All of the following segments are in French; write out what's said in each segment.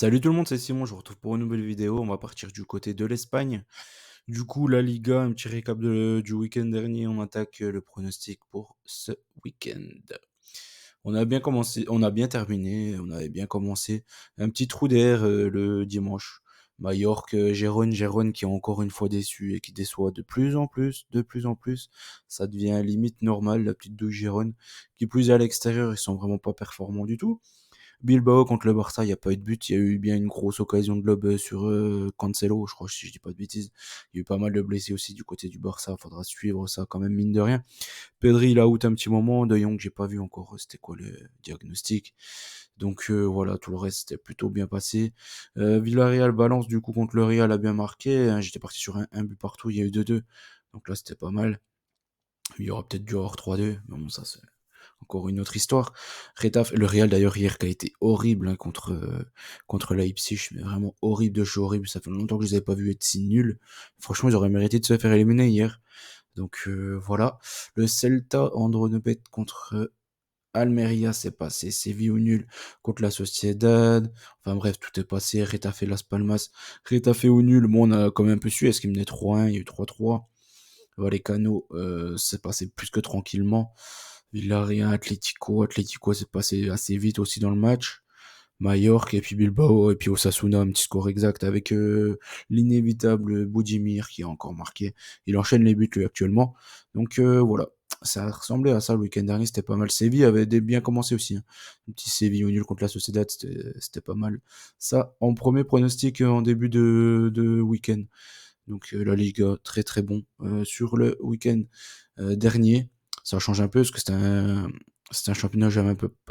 Salut tout le monde, c'est Simon, je vous retrouve pour une nouvelle vidéo. On va partir du côté de l'Espagne. Du coup, la Liga, un petit récap du week-end dernier. On attaque le pronostic pour ce week-end. On a bien commencé, on a bien terminé, on avait bien commencé. Un petit trou d'air le dimanche. Mallorca, Gérone qui est encore une fois déçu et qui déçoit de plus en plus, de plus en plus. Ça devient limite normal, la petite douce Gérone. Qui plus est à l'extérieur, ils sont vraiment pas performants du tout. Bilbao contre le Barça, il n'y a pas eu de but. Il y a eu bien une grosse occasion de lob sur Cancelo, je crois, si je dis pas de bêtises. Il y a eu pas mal de blessés aussi du côté du Barça. Faudra suivre ça quand même, mine de rien. Pedri, il a out un petit moment. De Jong, j'ai pas vu encore c'était quoi le diagnostic. Donc voilà, tout le reste c'était plutôt bien passé. Villarreal Valence, du coup, contre le Real a bien marqué. Hein. J'étais parti sur un but partout. Il y a eu 2-2. Donc là, c'était pas mal. Il y aura peut-être du hors 3-2. Mais bon, ça, c'est encore une autre histoire. Retafe, le Real d'ailleurs hier qui a été horrible hein, contre Leipzig, mais vraiment horrible de chez horrible. Ça fait longtemps que je les avais pas vus être si nuls. Franchement, ils auraient mérité de se faire éliminer hier. Donc voilà. Le Celta Andronopet contre Almeria, c'est passé. Séville au nul contre la Sociedad. Enfin bref, tout est passé. Retafe Las Palmas. Retafe au nul. Bon, on a quand même un peu su. Est-ce qu'il menait 3-1? Il y a eu 3-3. Vallecano, c'est passé plus que tranquillement. Villarreal, Atlético s'est passé assez vite aussi dans le match. Mallorca et puis Bilbao et puis Osasuna, un petit score exact avec l'inévitable Budimir qui a encore marqué. Il enchaîne les buts lui actuellement. Donc voilà, ça ressemblait à ça le week-end dernier, c'était pas mal. Séville avait bien commencé aussi. Hein. Un petit Séville au nul contre la Sociedad, c'était pas mal. Ça, en premier pronostic en début de week-end. Donc la Liga, très très bon. Sur le week-end dernier, ça change un peu parce que c'était un championnat,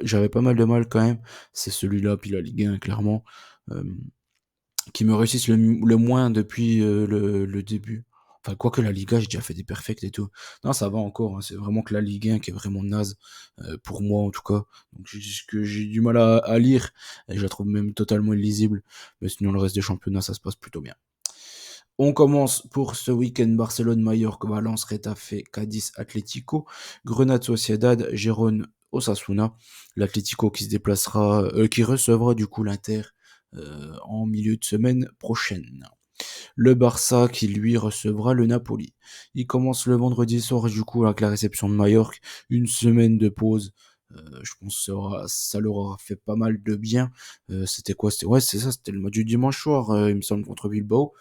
j'avais pas mal de mal quand même. C'est celui-là, puis la Ligue 1, clairement, euh, qui me réussissent le moins depuis le début. Enfin, quoique la Liga, j'ai déjà fait des perfects et tout. Non, ça va encore. Hein. C'est vraiment que la Ligue 1 qui est vraiment naze, pour moi en tout cas. Donc, que j'ai du mal à lire, et je la trouve même totalement illisible. Mais sinon, le reste des championnats, ça se passe plutôt bien. On commence pour ce week-end Barcelone, Mallorca, Valence, Retafe, Cadiz, Atlético, Grenade, Sociedad, Gérone, Osasuna. L'Atlético qui se déplacera, qui recevra du coup l'Inter en milieu de semaine prochaine. Le Barça qui lui recevra le Napoli. Il commence le vendredi soir du coup avec la réception de Mallorca, une semaine de pause. Je pense que ça leur aura fait pas mal de bien. C'était quoi? Ouais, c'est ça, c'était le match du dimanche soir, il me semble, contre Bilbao.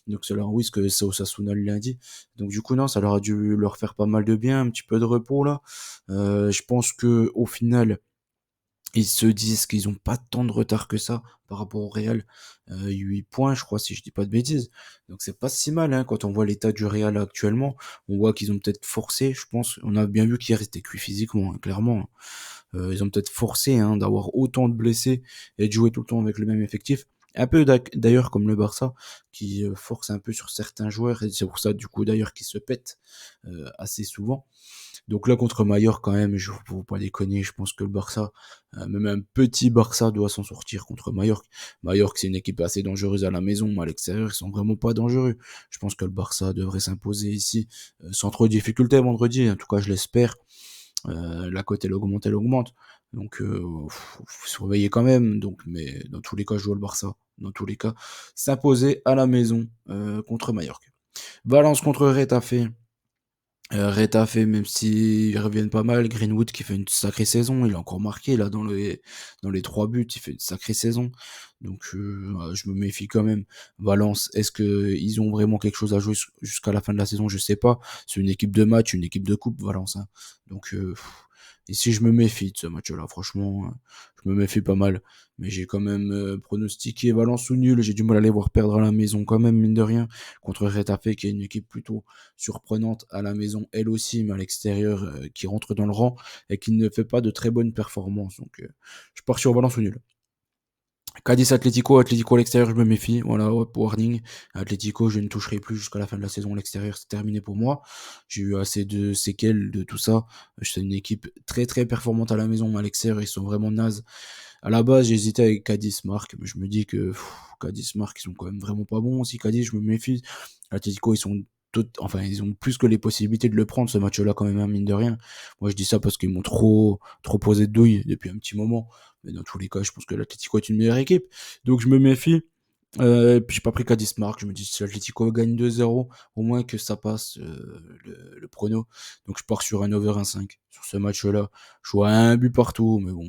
Donc ça leur, oui, parce que c'est Osasuna le lundi. Donc du coup non, ça leur a dû leur faire pas mal de bien, un petit peu de repos là. Je pense que au final, ils se disent qu'ils ont pas tant de retard que ça par rapport au Real. 8 points, je crois, si je dis pas de bêtises. Donc c'est pas si mal hein, quand on voit l'état du Real actuellement. On voit qu'ils ont peut-être forcé, je pense. On a bien vu qu'ils restaient cuits physiquement, hein, clairement. Ils ont peut-être forcé hein, d'avoir autant de blessés et de jouer tout le temps avec le même effectif. Un peu d'ailleurs comme le Barça qui force un peu sur certains joueurs et c'est pour ça du coup d'ailleurs qu'ils se pètent assez souvent. Donc là contre Mallorca quand même, je ne faut pas déconner, je pense que le Barça, même un petit Barça doit s'en sortir contre Mallorca. Mallorca c'est une équipe assez dangereuse à la maison, mais à l'extérieur ils sont vraiment pas dangereux. Je pense que le Barça devrait s'imposer ici sans trop de difficultés vendredi, en tout cas je l'espère. La cote elle augmente. Donc faut surveiller quand même. Donc, mais dans tous les cas, je joue le Barça. Dans tous les cas, s'imposer à la maison contre Mallorca. Valence contre Retafe. Retafe, même s'ils reviennent pas mal, Greenwood qui fait une sacrée saison, il a encore marqué là dans les 3 buts, il fait une sacrée saison. Donc je me méfie quand même. Valence, est-ce que ils ont vraiment quelque chose à jouer jusqu'à la fin de la saison? Je sais pas. C'est une équipe de match, une équipe de coupe, Valence. Hein. Donc ici je me méfie de ce match-là, franchement, je me méfie pas mal. Mais j'ai quand même pronostiqué Valence ou nul. J'ai du mal à les voir perdre à la maison quand même, mine de rien, contre Retafe qui est une équipe plutôt surprenante à la maison, elle aussi, mais à l'extérieur, qui rentre dans le rang et qui ne fait pas de très bonnes performances. Donc, je pars sur Valence ou nul. Cadiz Atlético à l'extérieur, je me méfie. Voilà, hop, warning. Atlético, je ne toucherai plus jusqu'à la fin de la saison à l'extérieur, c'est terminé pour moi. J'ai eu assez de séquelles de tout ça. C'est une équipe très très performante à la maison, mais à l'extérieur, ils sont vraiment nazes. À la base, j'hésitais avec Cadiz Marc, mais je me dis que Cadiz Marc, ils sont quand même vraiment pas bons. Si Cadiz, je me méfie. Atlético, ils sont enfin, ils ont plus que les possibilités de le prendre, ce match-là, quand même, hein, mine de rien. Moi, je dis ça parce qu'ils m'ont trop posé de douille depuis un petit moment. Mais dans tous les cas, je pense que l'Atlético est une meilleure équipe. Donc, je me méfie. Puis j'ai pas pris Cadiz Marque, je me dis si l'Atlético gagne 2-0, au moins que ça passe le prono. Donc je pars sur un over 1,5 sur ce match-là. Je vois un but partout, mais bon,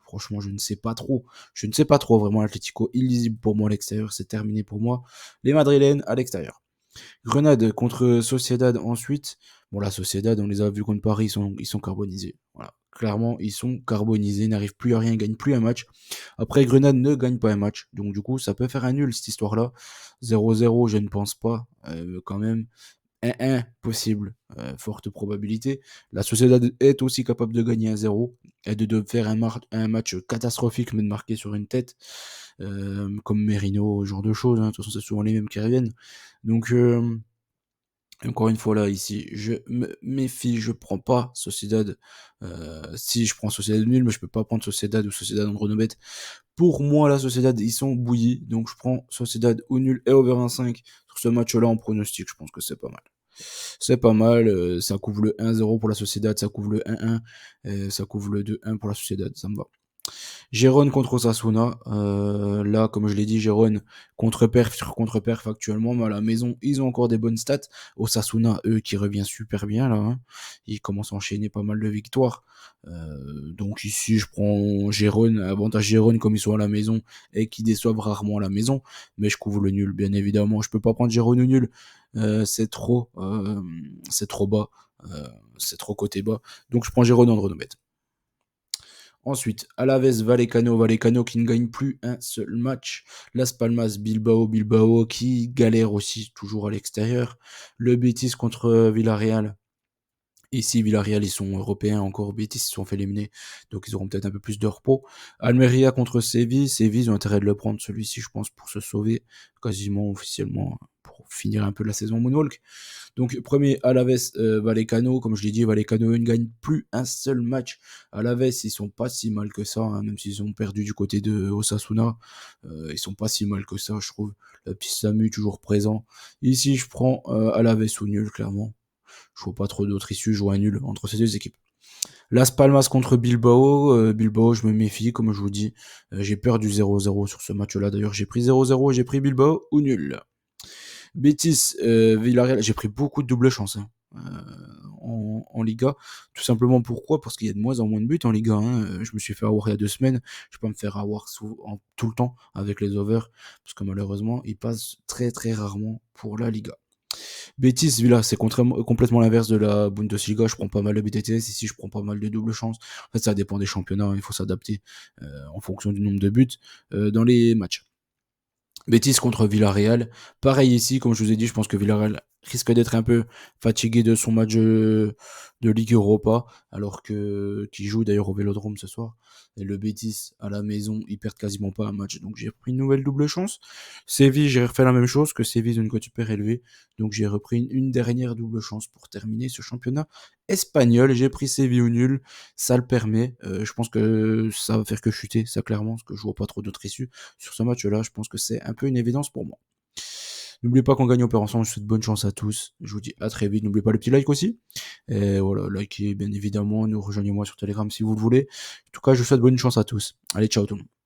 franchement, je ne sais pas trop. Je ne sais pas trop vraiment l'Atlético, illisible pour moi à l'extérieur, c'est terminé pour moi. Les Madrilènes à l'extérieur. Grenade contre Sociedad ensuite. Bon, la Sociedad, on les a vus contre Paris, ils sont carbonisés. Voilà. Clairement, ils sont carbonisés, n'arrivent plus à rien, gagnent plus un match. Après, Grenade ne gagne pas un match. Donc, du coup, ça peut faire un nul, cette histoire-là. 0-0, je ne pense pas. Quand même, 1-1, possible. Forte probabilité. La Sociedad est aussi capable de gagner 1-0 et de faire un match catastrophique, mais de marquer sur une tête. Comme Merino, ce genre de choses. Hein. De toute façon, c'est souvent les mêmes qui reviennent. Donc, encore une fois, là, ici, je me méfie, je prends pas Sociedad. Si je prends Sociedad nul, mais je peux pas prendre Sociedad ou Sociedad Andronobet. Pour moi, la Sociedad, ils sont bouillis. Donc, je prends Sociedad ou nul et over 1,5 sur ce match-là en pronostic. Je pense que c'est pas mal. C'est pas mal. Ça couvre le 1-0 pour la Sociedad, ça couvre le 1-1, ça couvre le 2-1 pour la Sociedad. Ça me va. Gérone contre Osasuna. Là, comme je l'ai dit, Gérone contre-perf sur contre-perf actuellement, mais à la maison, ils ont encore des bonnes stats. Osasuna, eux, qui revient super bien là. Hein. Ils commencent à enchaîner pas mal de victoires. Donc ici, je prends Gérone, avantage Gérone comme ils sont à la maison et qui déçoivent rarement à la maison. Mais je couvre le nul, bien évidemment. Je peux pas prendre Gérone au nul. C'est trop bas. C'est trop côté bas. Donc je prends Gérone en Andronomètre. Ensuite, Alaves, Vallecano qui ne gagne plus un seul match. Las Palmas, Bilbao qui galère aussi toujours à l'extérieur. Le Betis contre Villarreal. Ici, Villarreal, ils sont européens encore. Betis, ils se sont fait éliminer. Donc, ils auront peut-être un peu plus de repos. Almeria contre Séville. Séville, ils ont intérêt de le prendre, celui-ci, je pense, pour se sauver quasiment officiellement, pour finir un peu la saison Moonwalk. Donc, premier, Alaves, Vallecano. Comme je l'ai dit, Vallecano, ils ne gagnent plus un seul match. Alaves, ils sont pas si mal que ça, hein, même s'ils ont perdu du côté de Osasuna. Ils sont pas si mal que ça, je trouve. Le petit Samu, toujours présent. Ici, je prends Alaves ou nul, clairement. Je vois pas trop d'autres issues, je vois un nul entre ces deux équipes. Las Palmas contre Bilbao. Bilbao, je me méfie, comme je vous dis. J'ai peur du 0-0 sur ce match-là. D'ailleurs, j'ai pris 0-0 et j'ai pris Bilbao ou nul. Betis, Villarreal, j'ai pris beaucoup de double chance hein, en Liga. Tout simplement pourquoi? Parce qu'il y a de moins en moins de buts en Liga. Hein. Je me suis fait avoir il y a 2 semaines. Je peux pas me faire avoir tout le temps avec les overs. Parce que malheureusement, ils passent très très rarement pour la Liga. Betis, Villa, c'est complètement l'inverse de la Bundesliga. Je prends pas mal de BTTS. Ici, je prends pas mal de double chance. En fait, ça dépend des championnats. Il faut s'adapter en fonction du nombre de buts dans les matchs. Betis contre Villarreal. Pareil ici, comme je vous ai dit, je pense que Villarreal risque d'être un peu fatigué de son match de Ligue Europa, alors que qui joue d'ailleurs au Vélodrome ce soir. Et le Betis à la maison, ils perdent quasiment pas un match. Donc j'ai repris une nouvelle double chance. Séville, j'ai refait la même chose que Séville d'une cote super élevée. Donc j'ai repris une dernière double chance pour terminer ce championnat espagnol. J'ai pris Séville au nul. Ça le permet. Je pense que ça va faire que chuter, ça clairement, parce que je vois pas trop d'autres issues sur ce match-là. Je pense que c'est un peu une évidence pour moi. N'oubliez pas qu'on gagne, on perd ensemble. Je souhaite bonne chance à tous. Je vous dis à très vite. N'oubliez pas le petit like aussi. Et voilà, likez bien évidemment. Nous rejoignez-moi sur Telegram si vous le voulez. En tout cas, je vous souhaite bonne chance à tous. Allez, ciao tout le monde.